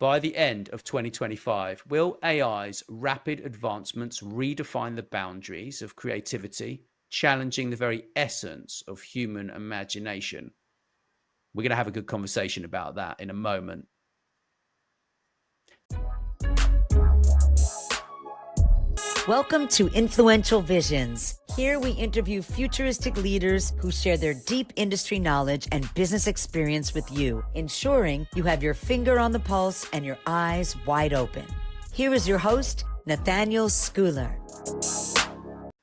by the end of 2025, will AI's rapid advancements redefine the boundaries of creativity, challenging the very essence of human imagination? We're going to have a good conversation about that in a moment. Welcome to Influential Visions. Here we interview futuristic leaders who share their deep industry knowledge and business experience with you, ensuring you have your finger on the pulse and your eyes wide open. Here is your host, Nathaniel Schuyler.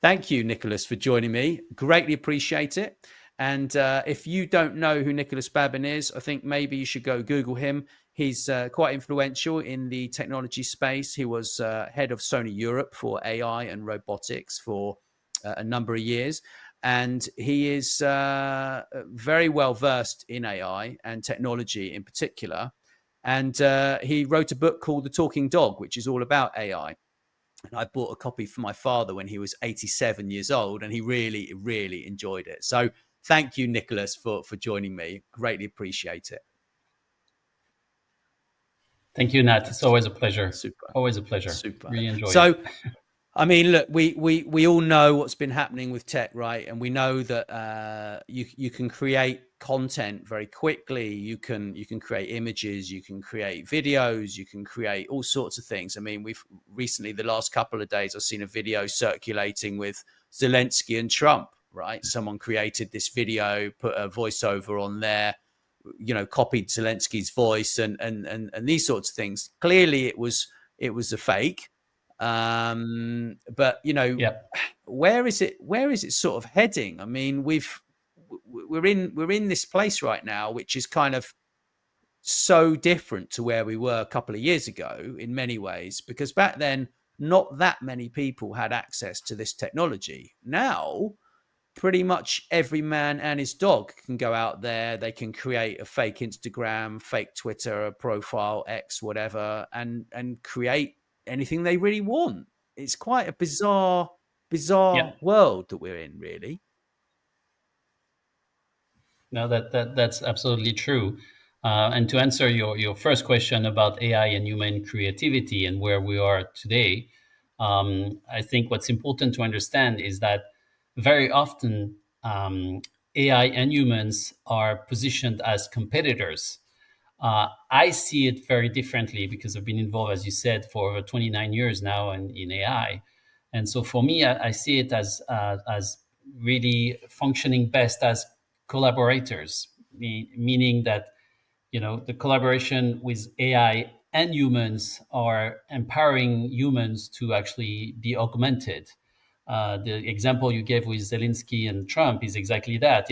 Thank you, Nicolas, for joining me. Greatly appreciate it. And if you don't know who Nicolas Babin is, I think maybe you should go Google him. He's quite influential in the technology space. He was head of Sony Europe for AI and robotics for a number of years. And he is very well versed in AI and technology in particular. And he wrote a book called The Talking Dog, which is all about AI. And I bought a copy for my father when he was 87 years old, and he really, really enjoyed it. So thank you, Nicolas, for joining me. Greatly appreciate it. Thank you, Nat. It's always a pleasure. Super. Always a pleasure. Super. Really enjoy it. So, I mean, look, we all know what's been happening with tech, right? And we know that you can create content very quickly. You can create images, you can create videos, you can create all sorts of things. I mean, we've recently, the last couple of days, I've seen a video circulating with Zelensky and Trump, right? Someone created this video, put a voiceover on there, copied Zelensky's voice and these sorts of things. Clearly it was a fake. But where is it sort of heading? I mean, we're in this place right now, which is kind of so different to where we were a couple of years ago in many ways, because back then not that many people had access to this technology. Now pretty much every man and his dog can go out there. They can create a fake Instagram, fake Twitter, a profile, X, whatever, and create anything they really want. It's quite a bizarre world that we're in, really. No, that's absolutely true. And to answer your first question about AI and human creativity and where we are today, I think what's important to understand is that very often AI and humans are positioned as competitors. I see it very differently because I've been involved, as you said, for over 29 years now in AI. And so for me, I see it as really functioning best as collaborators, meaning that, the collaboration with AI and humans are empowering humans to actually be augmented. The example you gave with Zelensky and Trump is exactly that.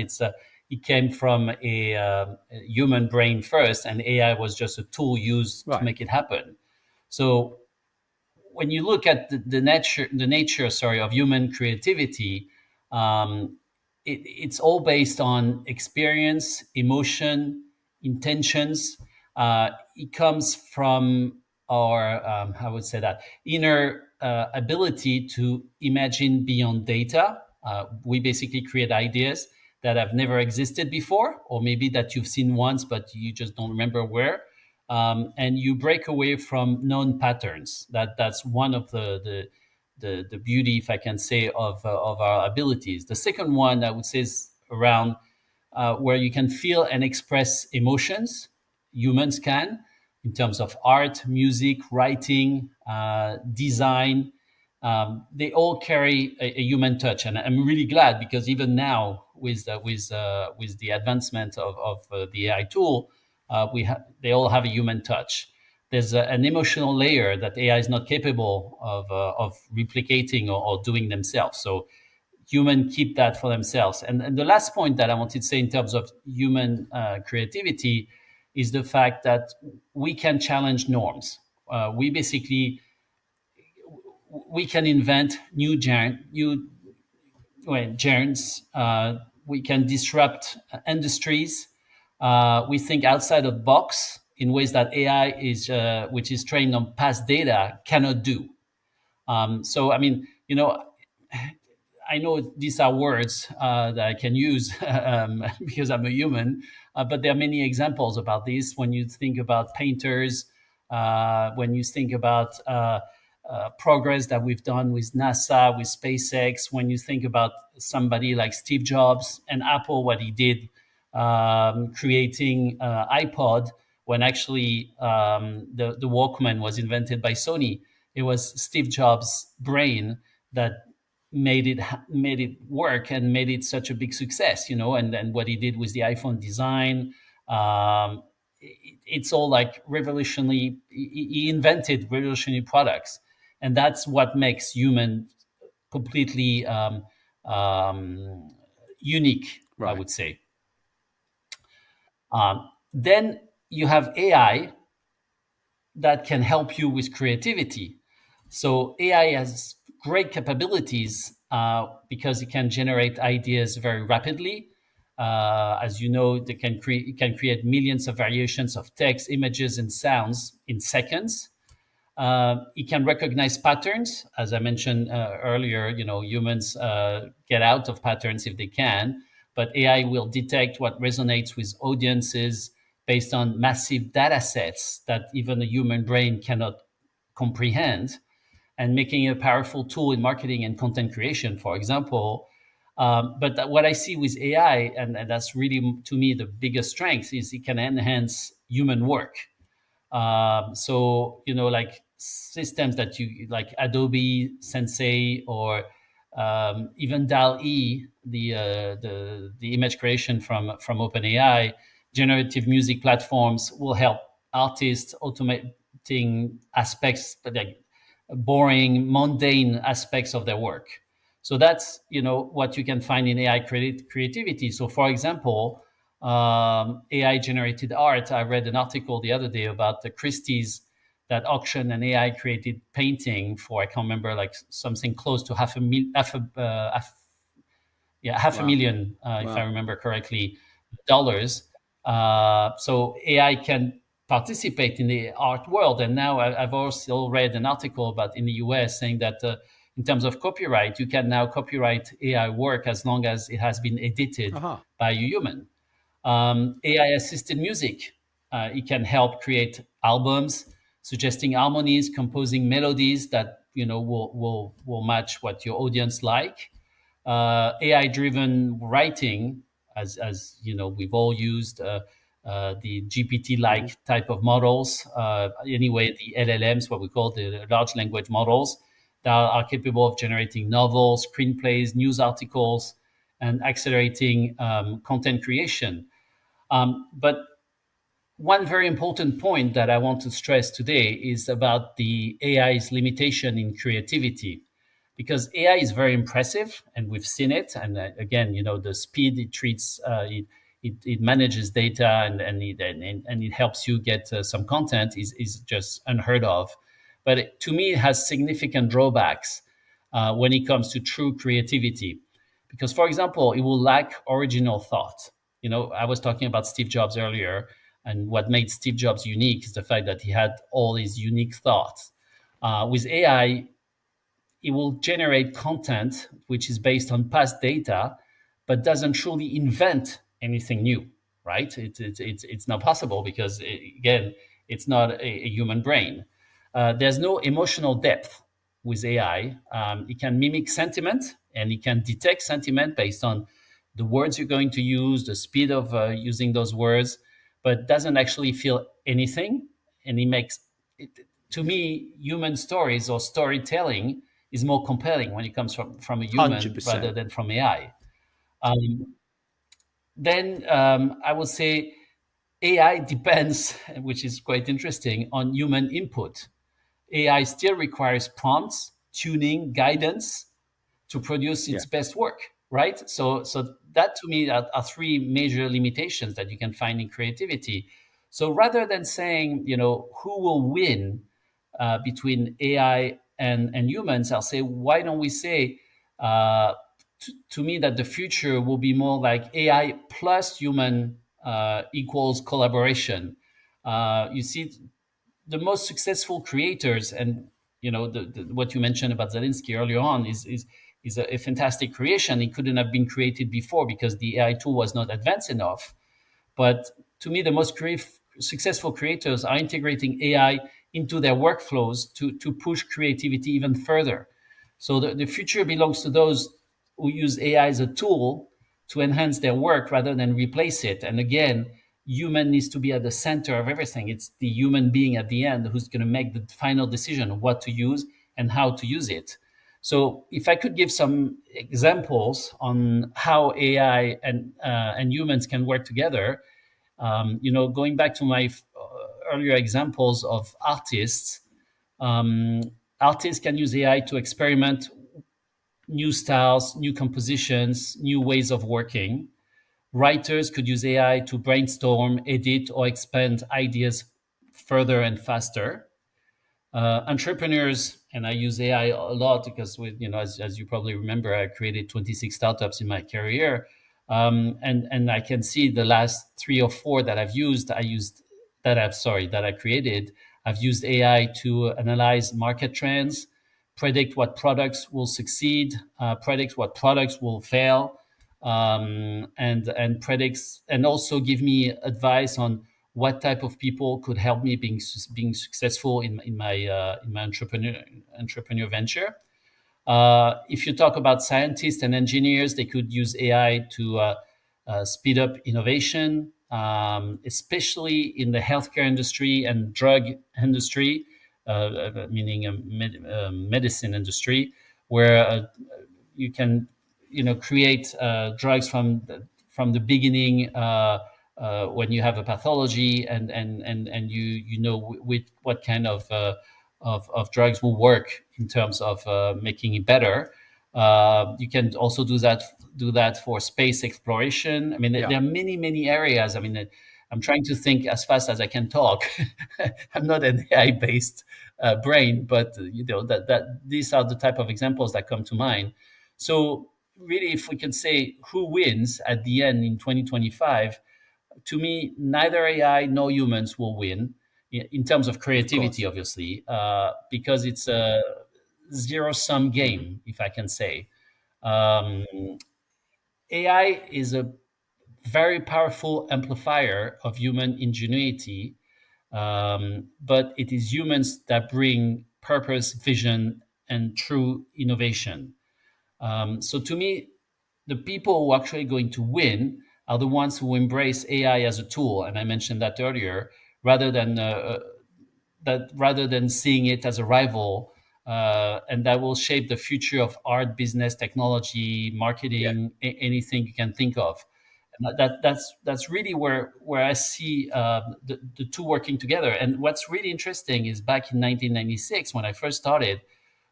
It came from a human brain first, and AI was just a tool used to make it happen. So when you look at the nature of human creativity, it's all based on experience, emotion, intentions. It comes from our, I would say that, inner ability to imagine beyond data. We basically create ideas that have never existed before, or maybe that you've seen once, but you just don't remember where. And you break away from known patterns. That's one of the beauty, if I can say, of our abilities. The second one I would say is around where you can feel and express emotions. Humans can, in terms of art, music, writing, design. They all carry a human touch, and I'm really glad because even now, with the advancement of the AI tool, they all have a human touch. There's an emotional layer that AI is not capable of replicating or doing themselves. So humans keep that for themselves. And the last point that I wanted to say in terms of human creativity is the fact that we can challenge norms. We can invent new genres. We can disrupt industries. We think outside of the box in ways that AI which is trained on past data, cannot do. So, I mean, I know these are words that I can use because I'm a human, but there are many examples about this. When you think about painters, When you think about progress that we've done with NASA, with SpaceX, when you think about somebody like Steve Jobs and Apple, what he did creating iPod, when actually the Walkman was invented by Sony. It was Steve Jobs' brain that made it work and made it such a big success, and then what he did with the iPhone design. It's all like revolutionary. He invented revolutionary products, and that's what makes human completely unique, I Right. would say. Then you have AI that can help you with creativity. So AI has great capabilities because it can generate ideas very rapidly. As you know, it can create millions of variations of text, images, and sounds in seconds. It can recognize patterns, as I mentioned earlier. Humans get out of patterns if they can, but AI will detect what resonates with audiences based on massive data sets that even a human brain cannot comprehend, and making it a powerful tool in marketing and content creation, for example. But what I see with AI, and that's really to me the biggest strength, is it can enhance human work. So like systems that you like Adobe Sensei, or even DAL-E, the image creation from OpenAI, generative music platforms will help artists automating aspects, like boring, mundane aspects of their work. So that's what you can find in AI creativity. So, for example, AI generated art. I read an article the other day about the Christie's that auctioned an AI created painting for, I can't remember, like something close to half a Wow. million, if I Wow. remember correctly, dollars. So AI can participate in the art world. And now I've also read an article about in the US saying that in terms of copyright, you can now copyright AI work as long as it has been edited Aha. by a human. AI assisted music. It can help create albums, suggesting harmonies, composing melodies that will match what your audience like. AI driven writing, as you know, we've all used the GPT Mhm. like type of models. Anyway, the LLMs, what we call the large language models, that are capable of generating novels, screenplays, news articles, and accelerating content creation. But one very important point that I want to stress today is about the AI's limitation in creativity, because AI is very impressive and we've seen it. And again, the speed it treats, it manages data, and it helps you get some content is just unheard of. But to me, it has significant drawbacks when it comes to true creativity. Because, for example, it will lack original thought. I was talking about Steve Jobs earlier, and what made Steve Jobs unique is the fact that he had all these unique thoughts. With AI, it will generate content which is based on past data, but doesn't truly invent anything new, right? It's not possible because, again, it's not a human brain. There's no emotional depth with AI. It can mimic sentiment, and it can detect sentiment based on the words you're going to use, the speed of using those words, but doesn't actually feel anything. And it makes it, to me, human stories or storytelling is more compelling when it comes from a human rather 100%. than from AI. Then I would say AI depends, which is quite interesting, on human input. AI still requires prompts, tuning, guidance to produce Yeah. its best work, right? So that to me are three major limitations that you can find in creativity. So rather than saying, who will win between AI and humans, I'll say, why don't we say to me that the future will be more like AI plus human equals collaboration. You see, the most successful creators, and what you mentioned about Zelensky earlier on is a fantastic creation. It couldn't have been created before because the AI tool was not advanced enough. But to me, the most successful creators are integrating AI into their workflows to push creativity even further. So the future belongs to those who use AI as a tool to enhance their work rather than replace it. And again, human needs to be at the center of everything. It's the human being at the end who's going to make the final decision of what to use and how to use it. So if I could give some examples on how AI and humans can work together, going back to my earlier examples of artists, um, artists can use AI to experiment new styles, new compositions, new ways of working. Writers could use AI to brainstorm, edit, or expand ideas further and faster. Entrepreneurs, and I use AI a lot because, as you probably remember, I created 26 startups in my career, and I can see the last 3 or 4 that I created. I've used AI to analyze market trends, predict what products will succeed, predict what products will fail, and predicts, and also give me advice on what type of people could help me being successful in my entrepreneur venture. If you talk about scientists and engineers, they could use AI to speed up innovation, especially in the healthcare industry and drug industry, meaning medicine industry, where you can create drugs from the beginning, when you have a pathology, and you know with what kind of drugs will work in terms of making it better. You can also do that for space exploration. I mean, Yeah. there are many areas. I mean, I'm trying to think as fast as I can talk. I'm not an AI based brain, but that these are the type of examples that come to mind. So really, if we can say who wins at the end in 2025, to me, neither AI nor humans will win in terms of creativity, obviously, because it's a zero-sum game, if I can say. Um, AI is a very powerful amplifier of human ingenuity, but it is humans that bring purpose, vision, and true innovation. So to me, the people who are actually going to win are the ones who embrace AI as a tool, and I mentioned that earlier, rather than seeing it as a rival, and that will shape the future of art, business, technology, marketing, anything you can think of. And that's really where I see the two working together. And what's really interesting is back in 1996, when I first started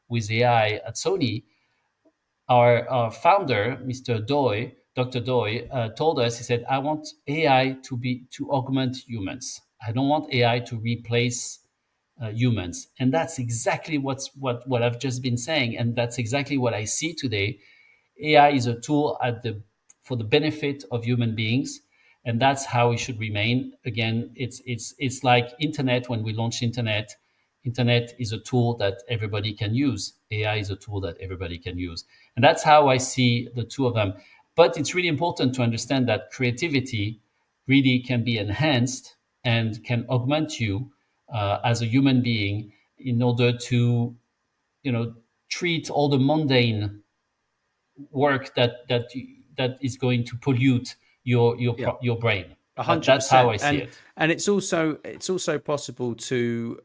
with AI at Sony, our founder, Dr. Doi, told us, he said, I want AI to augment humans. I don't want AI to replace humans. And that's exactly what I've just been saying. And that's exactly what I see today. AI is a tool for the benefit of human beings. And that's how it should remain. Again, it's like internet. When we launched internet is a tool that everybody can use. AI is a tool that everybody can use. And that's how I see the two of them. But it's really important to understand that creativity really can be enhanced and can augment you as a human being in order to, treat all the mundane work that is going to pollute your brain. That's how I see it. And it's also possible to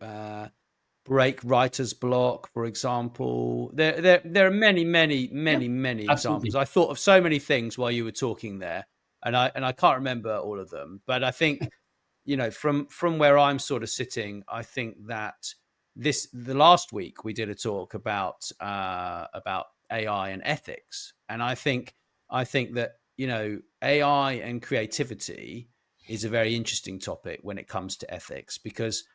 break writer's block, for example. There are many examples. I thought of so many things while you were talking there, and I can't remember all of them. But I think, from where I'm sort of sitting, I think that the last week we did a talk about AI and ethics, and I think that AI and creativity is a very interesting topic when it comes to ethics, because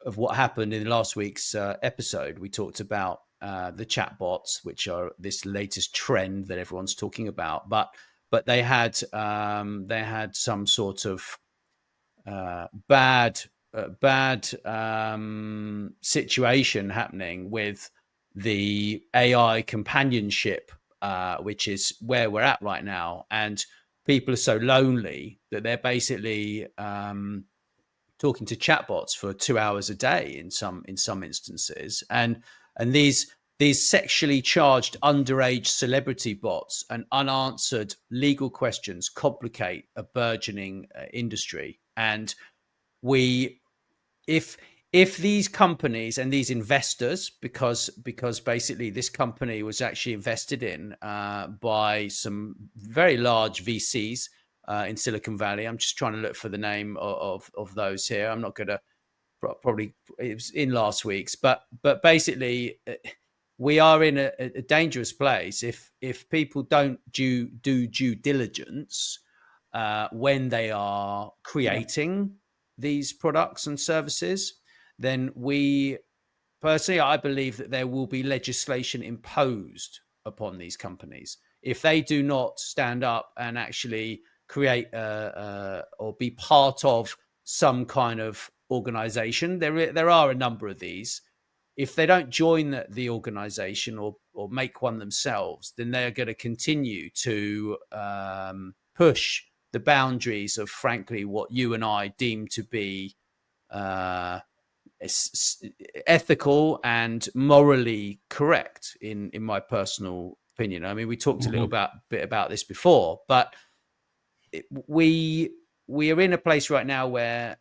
of what happened in last week's episode. We talked about the chatbots, which are this latest trend that everyone's talking about, but they had some sort of bad situation happening with the AI companionship, which is where we're at right talking to chatbots for 2 hours a day in some instances, and these sexually charged underage celebrity bots and unanswered legal questions complicate a burgeoning industry. And we if these companies and these investors, because basically this company was actually invested in by some very large VCs in Silicon Valley. I'm just trying to look for the name of those here. I'm not going to, probably it was in last week's, but basically we are in a dangerous place if people don't do due diligence when they are creating these products and services. Then I believe that there will be legislation imposed upon these companies if they do not stand up and actually create or be part of some kind of organization. There are a number of these. If they don't join the organization or make one themselves, then they're going to continue to push the boundaries of, frankly, what you and I deem to be ethical and morally correct, in my personal opinion. I mean, we talked a little bit about this before, but we are in a place right now where,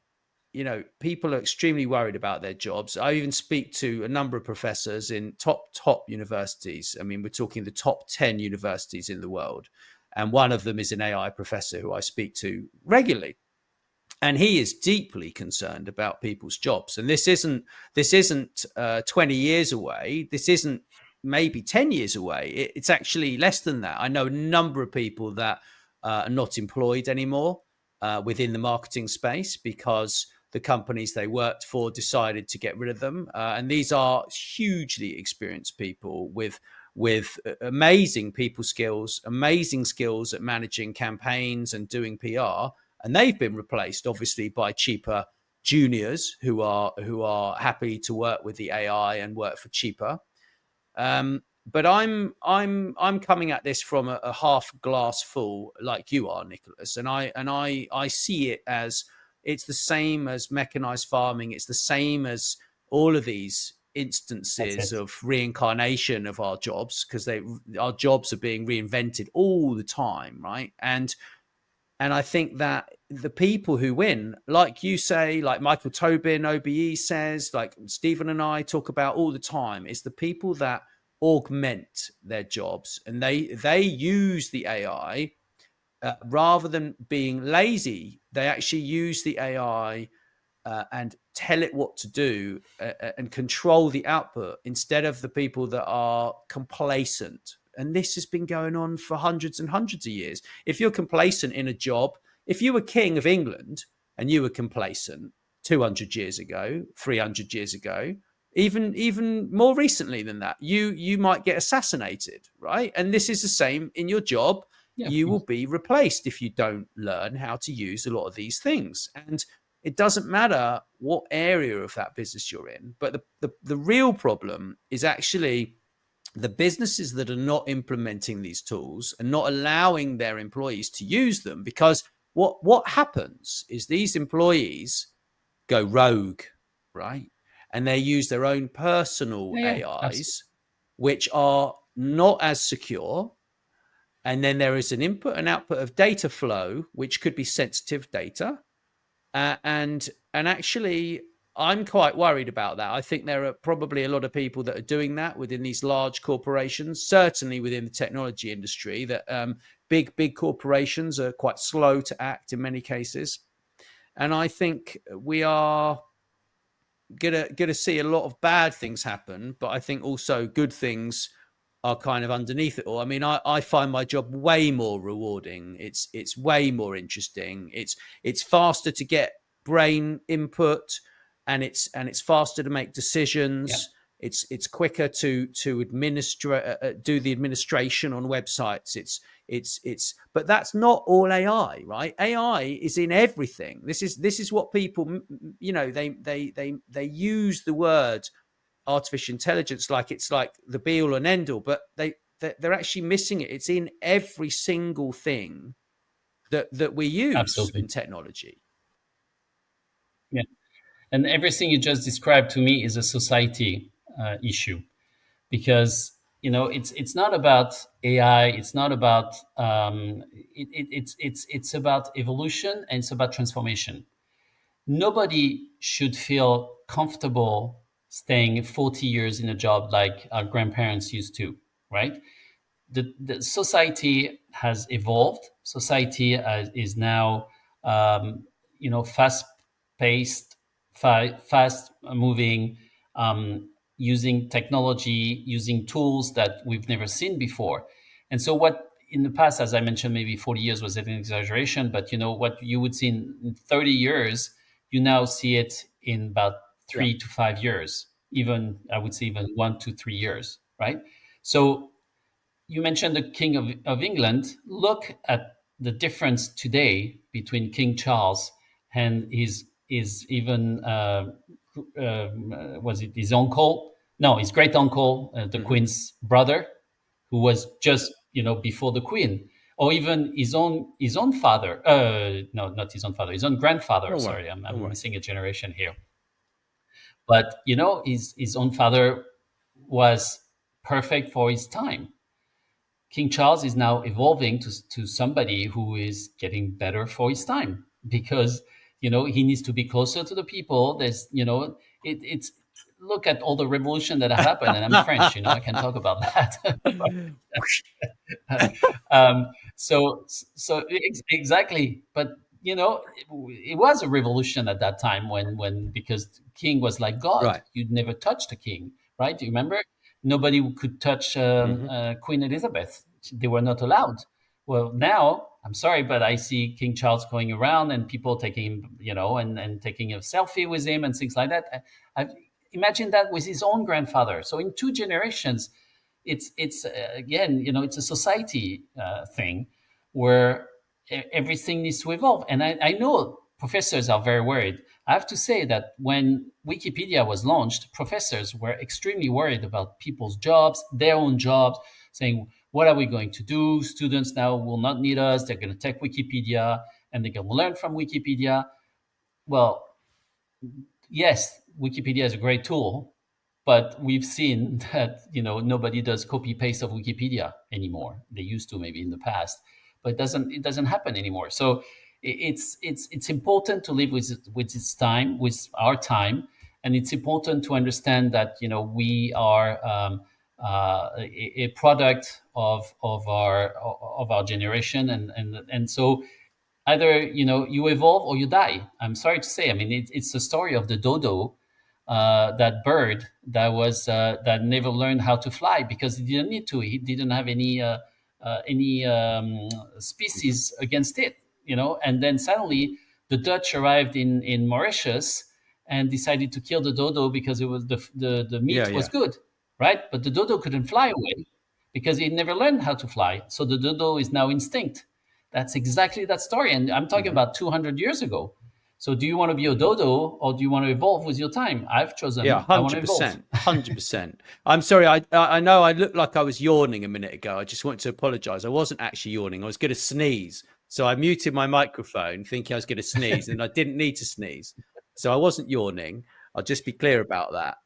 you know, people are extremely worried about their jobs. I even speak to a number of professors in top universities. I mean, we're talking the top 10 universities in the world, and one of them is an AI professor who I speak to regularly. And he is deeply concerned about people's jobs. And this isn't 20 years away. This isn't maybe 10 years away. It's actually less than that. I know a number of people that are not employed anymore within the marketing space because the companies they worked for decided to get rid of them. And these are hugely experienced people with amazing people skills, amazing skills at managing campaigns and doing PR. And they've been replaced, obviously, by cheaper juniors who are happy to work with the AI and work for cheaper. But I'm coming at this from a half glass full, like you are, Nicolas, and I see it as it's the same as mechanized farming. It's the same as all of these instances of reincarnation of our jobs, because our jobs are being reinvented all the time, right? And I think that the people who win, like you say, like Michael Tobin, OBE says, like Stephen and I talk about all the time, is the people that augment their jobs, and they use the AI rather than being lazy. They actually use the AI and tell it what to do and control the output, instead of the people that are complacent. And this has been going on for hundreds and hundreds of years. If you're complacent in a job, if you were king of England and you were complacent 200 years ago, 300 years ago, even more recently than that, you might get assassinated, right? And this is the same in your job. You will be replaced if you don't learn how to use a lot of these things. And it doesn't matter what area of that business you're in. But the real problem is actually the businesses that are not implementing these tools and not allowing their employees to use them, because what happens is these employees go rogue, right? And they use their own personal AIs, absolutely, which are not as secure. And then there is an input and output of data flow, which could be sensitive data. And actually, I'm quite worried about that. I think there are probably a lot of people that are doing that within these large corporations, certainly within the technology industry, that big corporations are quite slow to act in many cases. And I think we are gonna see a lot of bad things happen, but I think also good things are kind of underneath it all. I mean, I find my job way more rewarding. It's way more interesting. It's faster to get brain input, and it's faster to make decisions. Yeah. It's quicker to administer, do the administration on websites. But that's not all AI, right? AI is in everything. This is what people, you know, they use the word artificial intelligence like it's like the be all and end all, but they're actually missing it. It's in every single thing that we use. Absolutely. In technology. Yeah. And everything you just described to me is a society issue, because it's not about AI. It's not about it's about evolution, and it's about transformation. Nobody should feel comfortable staying 40 years in a job like our grandparents used to, right? The society has evolved. Society is now, fast paced, fast moving, using technology, using tools that we've never seen before. And so, what in the past, as I mentioned, maybe 40 years was an exaggeration, but what you would see in 30 years, you now see it in about Yeah. 3 to 5 years, even I would say even 1 to 3 years, right? So you mentioned the King of England. Look at the difference today between King Charles and his even was it his uncle? No, his great uncle, the Queen's brother, who was just before the Queen, or even his own father. No, not his own father, his own grandfather. Don't worry. Sorry, I'm Don't worry. missing a generation here. But his own father was perfect for his time. King Charles is now evolving to somebody who is getting better for his time, because he needs to be closer to the people. There's it's look at all the revolution that happened, and I'm French. I can talk about that. um, exactly, but it was a revolution at that time, when because king was like God. Right. You'd never touch the king, right? Do you remember? Nobody could touch Queen Elizabeth. They were not allowed. Well, now I'm sorry, but I see King Charles going around and people taking and taking a selfie with him and things like that. I imagine that with his own grandfather. So in 2 generations, it's again, it's a society thing where everything needs to evolve. And I know professors are very worried. I have to say that when Wikipedia was launched, professors were extremely worried about people's jobs, their own jobs, saying, what are we going to do? Students now will not need us. They're going to take Wikipedia and they're going to learn from Wikipedia. Well, yes, Wikipedia is a great tool, but we've seen that nobody does copy paste of Wikipedia anymore. They used to, maybe in the past, but it doesn't happen anymore. So it's important to live with its time, with our time, and it's important to understand that we are a product of our generation, and so either you evolve or you die. I'm sorry to say. I mean, it's the story of the dodo, that bird that never learned how to fly because he didn't need to. He didn't have any species against it, And then suddenly the Dutch arrived in Mauritius and decided to kill the dodo because it was the meat was good, right? But the dodo couldn't fly away because he never learned how to fly. So the dodo is now extinct. That's exactly that story, and I'm talking about 200 years ago. So do you want to be a dodo or do you want to evolve with your time? I've chosen. Yeah, I want to evolve. 100%. 100%. I'm sorry. I know I looked like I was yawning a minute ago. I just want to apologize. I wasn't actually yawning. I was going to sneeze. So I muted my microphone thinking I was going to sneeze, and I didn't need to sneeze. So I wasn't yawning. I'll just be clear about that.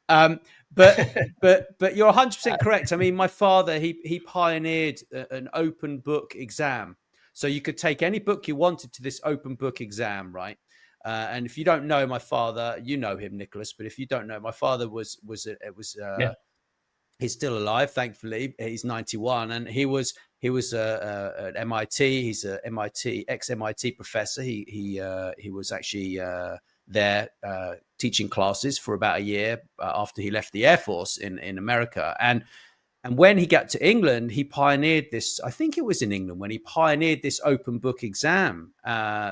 But you're 100% correct. I mean, my father, he pioneered an open book exam. So you could take any book you wanted to this open book exam, right? And if you don't know my father, you know him, Nicolas. But if you don't know, my father he's still alive, thankfully. He's 91, and he was at MIT. He's a ex-MIT professor. He was actually there teaching classes for about a year after he left the Air Force in America. And when he got to England, he pioneered this. I think it was in England when he pioneered this open book exam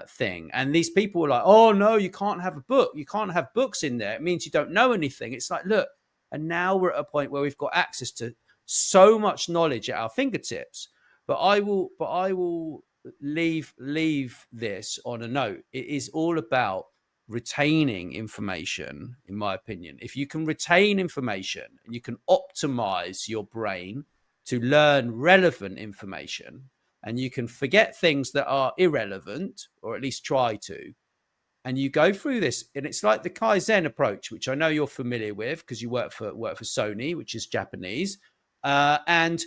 thing. And these people were like, "Oh no, you can't have a book. You can't have books in there. It means you don't know anything." It's like, look, and now we're at a point where we've got access to so much knowledge at our fingertips. But I will leave this on a note. It is all about retaining information, in my opinion. If you can retain information and you can optimize your brain to learn relevant information, and you can forget things that are irrelevant, or at least try to, and you go through this, and it's like the Kaizen approach, which I know you're familiar with because you work for Sony, which is Japanese, and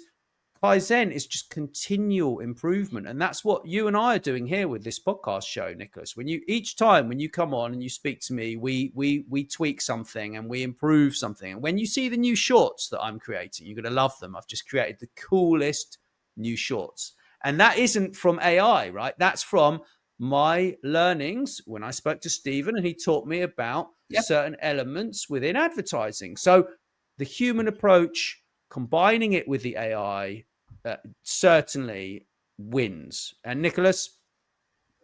Kaizen is just continual improvement. And that's what you and I are doing here with this podcast show, Nicolas. Each time when you come on and you speak to me, we tweak something and we improve something. And when you see the new shorts that I'm creating, you're going to love them. I've just created the coolest new shorts. And that isn't from AI, right? That's from my learnings when I spoke to Stephen and he taught me about certain elements within advertising. So the human approach, combining it with the AI, certainly wins. And Nicolas,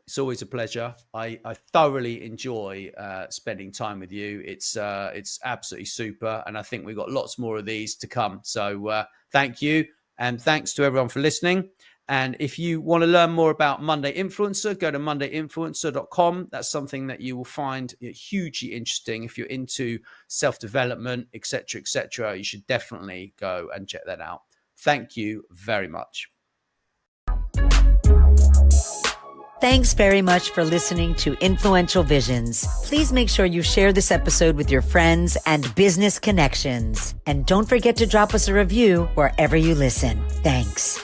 it's always a pleasure. I thoroughly enjoy spending time with you. It's absolutely super, and I think we've got lots more of these to come. So thank you, and thanks to everyone for listening. And if you want to learn more about Monday Influencer, go to mondayinfluencer.com. That's something that you will find hugely interesting. If you're into self-development, etc., etc., you should definitely go and check that out. Thank you very much. Thanks very much for listening to Influential Visions. Please make sure you share this episode with your friends and business connections. And don't forget to drop us a review wherever you listen. Thanks.